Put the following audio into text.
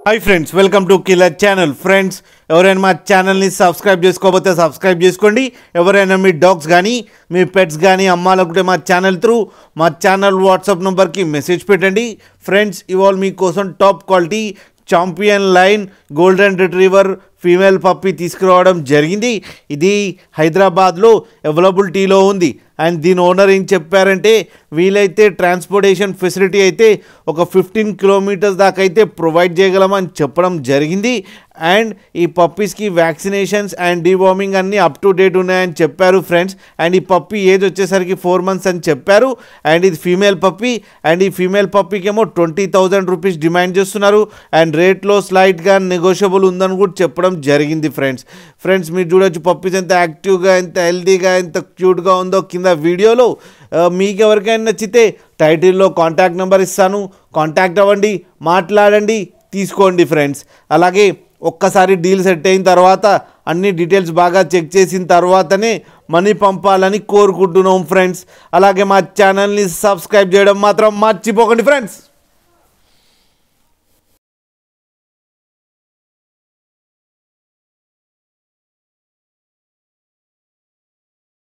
Hi friends, welcome to killer channel. Friends, ఎవరైనా మా ఛానల్ని సబ్స్క్రైబ్ చేసుకోకపోతే సబ్స్క్రైబ్ చేసుకోండి. ఎవరైనా మీ డాగ్స్ కానీ మీ పెట్స్ కానీ అమ్మాలనుకుంటే మా ఛానల్ త్రూ మా ఛానల్ వాట్సాప్ నెంబర్కి మెసేజ్ పెట్టండి. ఫ్రెండ్స్, ఇవాళ మీకోసం top quality champion line golden retriever female puppy తీసుకురావడం జరిగింది. ఇది హైదరాబాద్లో అవైలబిలిటీలో ఉంది. అండ్ దీని ఓనర్ ఏం చెప్పారంటే, వీలైతే ట్రాన్స్పోర్టేషన్ ఫెసిలిటీ అయితే ఒక 15 కిలోమీటర్స్ దాకా అయితే ప్రొవైడ్ చేయగలమని చెప్పడం జరిగింది. అండ్ ఈ పప్పీస్కి వ్యాక్సినేషన్స్ అండ్ డీవార్మింగ్ అన్నీ అప్ టు డేట్ ఉన్నాయని చెప్పారు ఫ్రెండ్స్. అండ్ ఈ పప్పీ ఏజ్ వచ్చేసరికి 4 months అని చెప్పారు. అండ్ ఇది ఫీమేల్ పప్పీ. అండ్ ఈ ఫీమేల్ పప్పీకి ఏమో 20,000 రూపీస్ డిమాండ్ చేస్తున్నారు. అండ్ రేట్లో స్లైట్గా నెగోషియబుల్ ఉందని కూడా చెప్పడం జరిగింది ఫ్రెండ్స్. మీరు చూడొచ్చు పప్పీస్ ఎంత యాక్టివ్గా, ఎంత హెల్తీగా, ఎంత క్యూట్గా ఉందో కింద వీడియోలో. మీకు ఎవరికైనా నచ్చితే టైటిల్లో కాంటాక్ట్ నెంబర్ ఇస్తాను, కాంటాక్ట్ అవ్వండి, మాట్లాడండి, తీసుకోండి ఫ్రెండ్స్. అలాగే ఒక్కసారి డీల్ సెట్ అయిన తర్వాత అన్ని డీటెయిల్స్ బాగా చెక్ చేసిన తర్వాతనే మనీ పంపాలని కోరుకుంటున్నాం ఫ్రెండ్స్. అలాగే మా ఛానల్ని సబ్స్క్రైబ్ చేయడం మాత్రం మర్చిపోకండి ఫ్రెండ్స్.